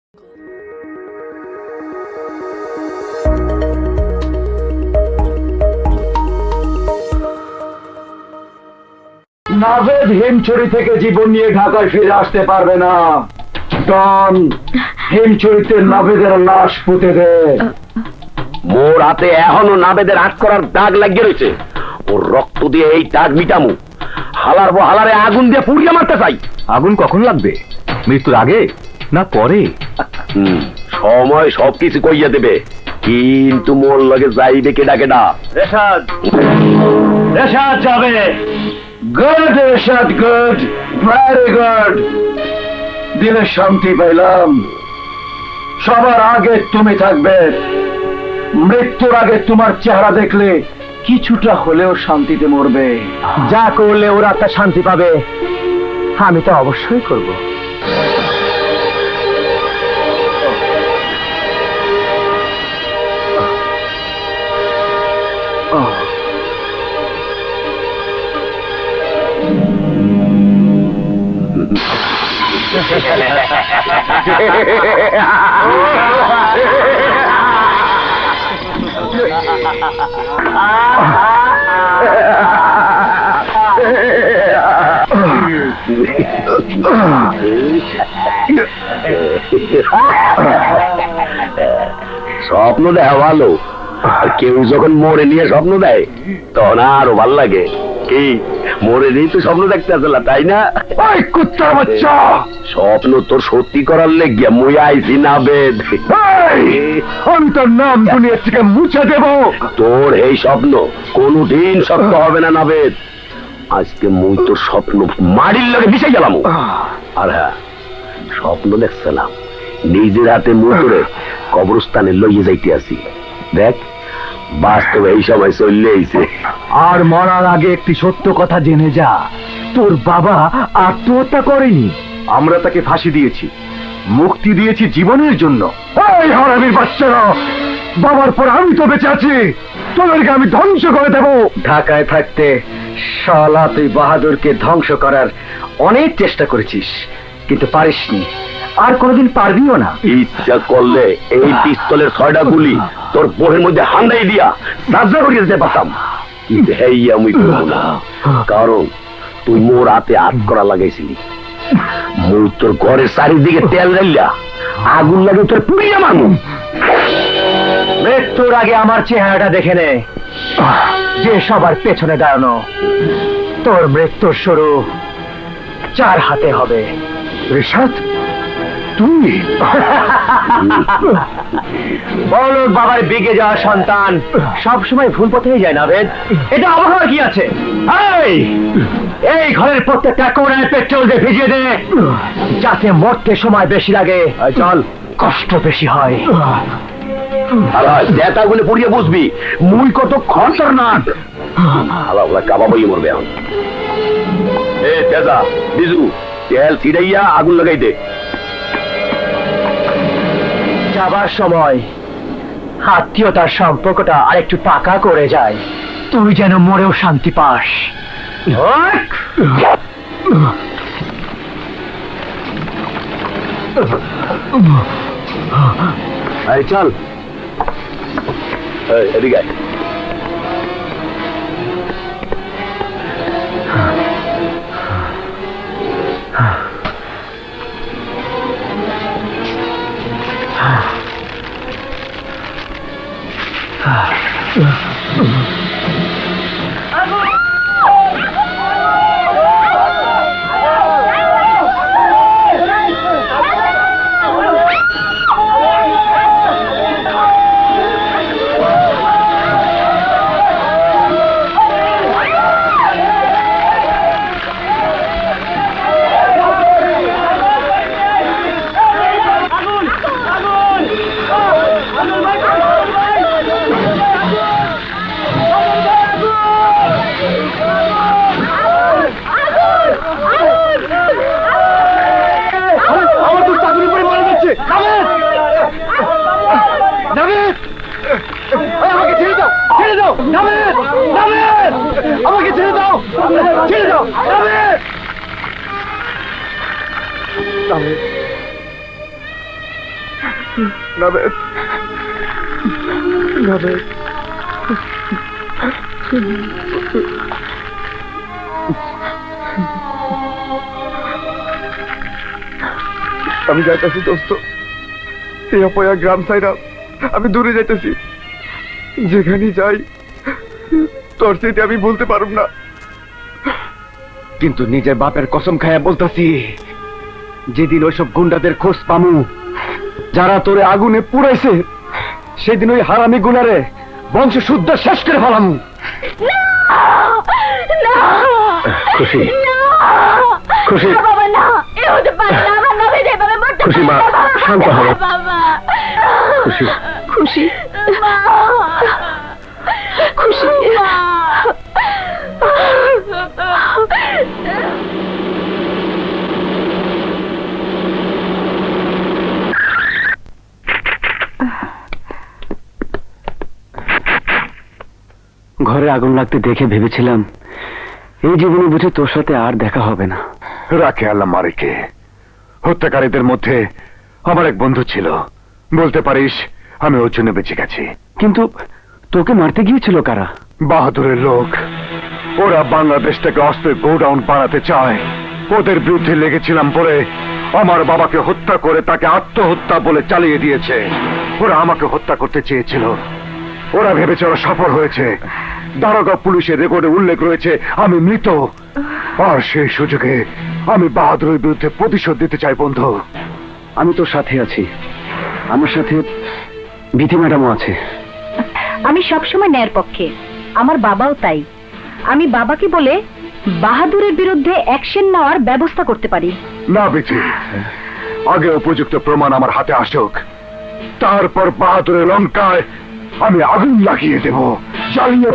নাভেদ হিমছড়ি থেকে জীবন নিয়ে ঢাকায় ফিরে আসতে পারবে না। ডন, হিমছড়িতে নাভেদের লাশ পুঁতে দে। মোর হাতে এখনো নাভেদের আট করার দাগ লাগিয়ে রয়েছে। ওর রক্ত দিয়ে এই দাগ মিটামু। হালার হালারে আগুন দিয়ে পুড়িয়ে মারতে চাই। আগুন কখন লাগবে? মৃত্যুর আগে না পরে? সময় সবকিছু কইয়া দেবে, কিন্তু মোর লগে যাইবে কেডা কেডা। রেশাদ, রেশাদ যাবে। Good Reshad, good, very good. দিলে শান্তি পাইলাম। সবার আগে তুমি থাকবে। মৃত্যুর আগে তোমার চেহারা দেখলে কিছুটা হলেও শান্তিতে মরবে। যা করলে ওরা তা শান্তি পাবে, আমি তো অবশ্যই করব। স্বপ্ন দেয় ভালো, আর কেউ যখন মরে নিয়ে স্বপ্ন দেয় তখন আরো ভাল লাগে। কি মরে নিয়ে তো স্বপ্ন দেখতে আসলা, তাই না? কুত্তার বাচ্চা, স্বপ্ন তোর সত্যি করার লেগে মুই আইছি নাভেদ। আমি তোর নাম দুনিয়া থেকে মুছে দেব। তোর এই স্বপ্ন কোনদিন সত্য হবে না নাভেদ। আজকে মুই তোর স্বপ্ন মাটির লগে মিশে গেলাম। আর হ্যাঁ, স্বপ্ন দেখছিলাম নিজের হাতে মুই তোরে কবরস্থানে লইয়ে যাইতে আসি। দেখ, বাস্তবে এই সময় চললে আইছে। আর মরার আগে একটি সত্য কথা জেনে যা, তোর বাবা আত্মহত্যা করেনি। আমরা তাকে ফাঁসি দিয়েছি, মুক্তি দিয়েছি জীবনের জন্য। এই হারামির বাচ্চারা, বাবার পর আমি তো বেঁচে আছি, তোদেরকে আমি ধ্বংস করে দেব। ঢাকায় থাকতে শালা তুই বাহাদুরকে ধ্বংস করার অনেক চেষ্টা করেছিস, কিন্তু পারিসনি, আর কোনোদিন পারবিও না। ইচ্ছা করলে এই পিস্তলের 6টা গুলি তোর বোহের মধ্যে হান্দাই দিয়া সাজা করিয়ে দিতে পারতাম, কিন্তু হেই আমি করবো না। কারণ তুই মোর হাতে হাত করা লাগাইছিলি। মুই তোর ঘরের চারিদিকে তেল ঢাইলা আগুন লাগে তোর পুড়িয়া মারবো। মৃত্যুর আগে আমার চেহারাটা দেখে নে, যে সবার পেছনে দাঁড়ানো। তোর মৃত্যুর শুরু 4 হাতে হবে। ঋষাদ, তুই বলদ বাবার বিগে যাওয়া সন্তান সবসময় ভুল পথেই যায় না বেদ। এটা আবহাওয়া কি আছে? এই ঘরের প্রত্যেকটা কোণায় পেট্রোল দিয়ে ভিজিয়ে দে, যাতে মরতে সময় বেশি লাগে, চল কষ্ট বেশি হয়। নেতাগুলো পুড়িয়ে বুঝবি মুই কত খতরনাক। আলাদা কাবাবই মরবে এখন। এ তেজা, বিজু, তেল ছিড়াইয়া আগুন লাগাই দে। যাবার সময় আত্মীয়তার সম্পর্কটা আরেকটু পাকা করে যায়, তুই যেন মরেও শান্তি পাস। চল এদিকে। নাভেদ, নাভেদ। আমি যাইতেছি দোস্ত, এই অপয়া গ্রাম সাইডা আমি দূরে যাইতেছি। যেখানে যাই তোর সেটা আমি বলতে পারব না, কিন্তু নিজের বাপের কসম খায়া বলতাছি, যেদিন ওইসব গুন্ডাদের খোঁজ পামু যারা তোরে আগুনে পুড়াইছে, সেদিন ওই হারামি গুনারে বংশ শুদ্ধ শেষ করে ফেলামু। খুশি, খুশি, খুশি মা, শান্ত হও। খুশি, খুশি, খুশি। ঘরে আগুন লাগতে দেখে ভেবেছিলাম এই জীবনে বুঝে তোর সাথে আর দেখা হবে না। রাখে আল্লাহ মারিকে। হত্যাকারীদের মধ্যে আমার এক বন্ধু ছিল, বলতে পারিস আমি ওর জন্য বেঁচে গেছি। কিন্তু তোকে মারতে গিয়েছিল কারা? বাহাদুরের লোক। ওরা বাংলাদেশটাকে অস্ত্রের গোডাউন বানাতে চায়। ওদের বিরুদ্ধে লেগেছিলাম বলে আমার বাবাকে হত্যা করে তাকে আত্মহত্যা বলে চালিয়ে দিয়েছে। ওরা আমাকে হত্যা করতে চেয়েছিল, ওরা ভেবেছে ওরা সফল হয়েছে। দারোগা পুলিশের রেকর্ডে উল্লেখ রয়েছে আমি মৃত। আর সেই সুযোগে আমি বাহাদুরের বিরুদ্ধে প্রতিশোধ দিতে চাই। বন্ধু, আমি তোর সাথে আছি, আমার সাথে বিধি ম্যাডামও আছে। আমি সবসময় ন্যায়ের পক্ষে, আমার বাবাও তাই। আমি বাবাকে বলে বাহাদুরের বিরুদ্ধে অ্যাকশন নেওয়ার ব্যবস্থা করতে পারি। না বিধি, আগে উপযুক্ত প্রমাণ আমার হাতে আসুক, তারপর বাহাদুরের লঙ্কায় আমি আগুন লাগিয়ে দেব, জ্বালিয়ে।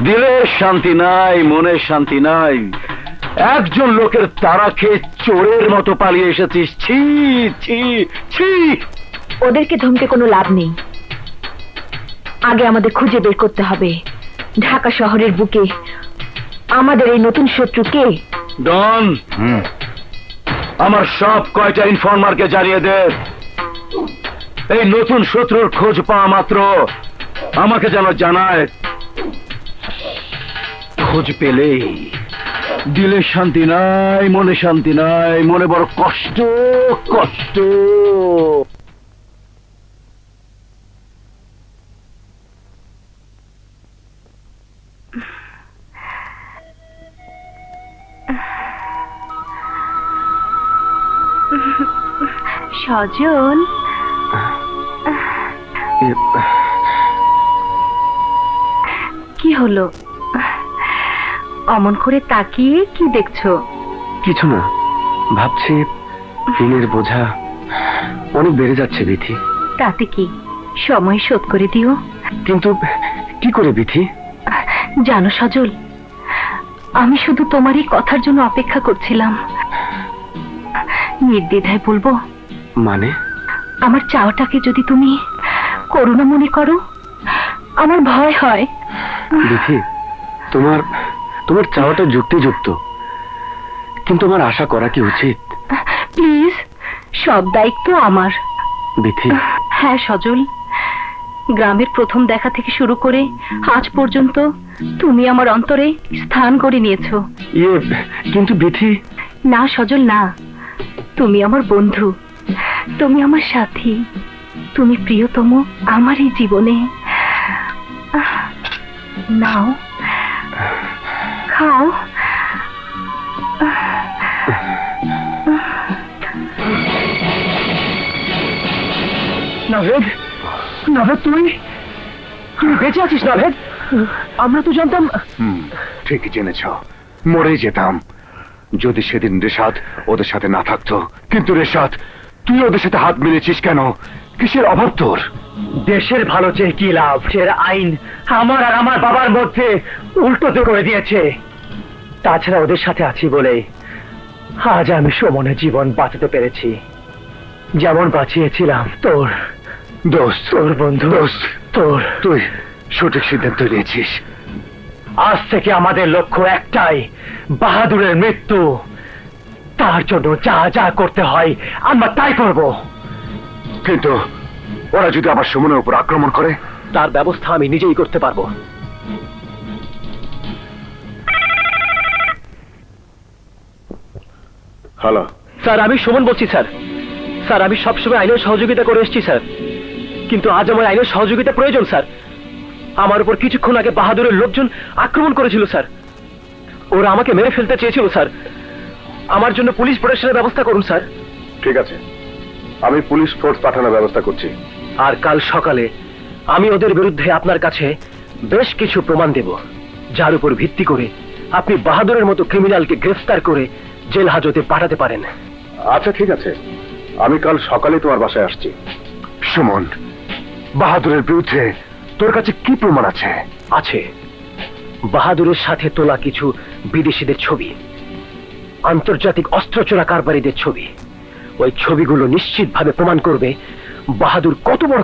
দিলে শান্তি নাই, মনে শান্তি নাই। একজন লোকের তারা খেয়ে চোরের মতো পালিয়ে এসেছিস। ছি ছি ছি। ওদেরকে ধমকে কোনো লাভ নেই, আগে আমাদের খুঁজে বের করতে হবে ঢাকা শহরের বুকে আমাদের এই নতুন শত্রু কে। ডন, আমার সব কয়টা ইনফরমারকে জানিয়ে দে, এই নতুন শত্রুর খোঁজ পাওয়া মাত্র আমাকে যেন জানায়। খোঁজ পেলেই দিলে শান্তি নাই, মনে শান্তি নাই, মনে বড় কষ্ট কষ্ট। সজল, কি হলো? অমন করে তাকিয়ে কি দেখছো? কিছু না, ভাবছি ঋণের বোঝা অনেক বেড়ে যাচ্ছে বিথি। তাতে কি, সময় শোধ করে দিও। কিন্তু কি করে বিথি? জানো সজল, আমি শুধু তোমার এই কথার জন্য অপেক্ষা করছিলাম। নির্দ্বিধায় বলবো। মানে? আমার চাওয়াটাকে যদি তুমি করুণা মনে করো, আমার ভয় হয়। বিথি, তোমার তোমার চাওয়াটা যুক্তিযুক্ত, কিন্তু আমার আশা করা কি উচিত? প্লিজ, সব দায়িত্ব আমার। বিথি। হ্যাঁ সজল, গ্রামের প্রথম দেখা থেকে শুরু করে আজ পর্যন্ত তুমি আমার অন্তরে স্থান করে নিয়েছো। কিন্তু বিথি। না সজল না, তুমি আমার বন্ধু, তুমি আমার সাথী, তুমি প্রিয়তম আমার এই জীবনে। নাও, খাও। নাভেদ, নাভেদ, তুই বেঁচে আছিস? নাভেদ, আমরা তো জানতাম। ঠিকই জেনেছ, মরেই যেতাম যদি সেদিন রেশাদ ওদের সাথে না থাকতো। কিন্তু রেশাদ, তুই ওদের সাথে হাত মিলেছিস কেন? কিসের অভাব তোর? দেশের ভালো চেয়ে কি লাভ? এর আইন আমার আর আমার বাবার মধ্যে উল্টো করে দিয়েছে। তাছাড়া ওদের সাথে আছি বলেই আজ আমি সুমনের জীবন বাঁচাতে পেরেছি, যেমন বাঁচিয়েছিলাম তোর দোস্ত। তোর বন্ধু। দোস্ত, তুই সঠিক সিদ্ধান্ত নিয়েছিস। আজ থেকে আমাদের লক্ষ্য একটাই, বাহাদুরের মৃত্যু। তার জন্য যা যা করতে হয় আমরা তাই করব। কিন্তু ওরা যদি আবার সুমনের উপর আক্রমণ করে? তার ব্যবস্থা আমি নিজেই করতে পারবো। হ্যালো, স্যার, আমি সুমন বলছি স্যার। স্যার, আমি সবসময় আইনের সহযোগিতা করে এসেছি স্যার, কিন্তু আজ আমার আইনের সহযোগিতা প্রয়োজন স্যার। আমার উপর কিছুক্ষণ আগে বাহাদুরের লোকজন আক্রমণ করেছিল স্যার। ওরা আমাকে মেরে ফেলতে চেয়েছিল স্যার। আমার জন্য পুলিশ প্রোটেকশনের ব্যবস্থা করুন স্যার। ঠিক আছে, আমি পুলিশ ফোর্স পাঠানোর ব্যবস্থা করছি। আর কাল সকালে আমি ওদের বিরুদ্ধে আপনার কাছে বেশ কিছু প্রমাণ দেব, যার উপর ভিত্তি করে আপনি বাহাদুরের মতো ক্রিমিনালকে গ্রেফতার করে জেল হাজতে পাঠাতে পারেন। আচ্ছা ঠিক আছে, আমি কাল সকালে তোমার বাসায় আসছি। সুমন, বাহাদুরের বিরুদ্ধে তোর কাছে কি প্রমাণ আছে? আছে বাহাদুরের সাথে তোলা কিছু বিদেশিদের ছবি, আন্তর্জাতিক অস্ত্র চোরা কারবারিদের ছবি। ওই ছবিগুলো নিশ্চিতভাবে প্রমাণ করবে বাহাদুর কত বড়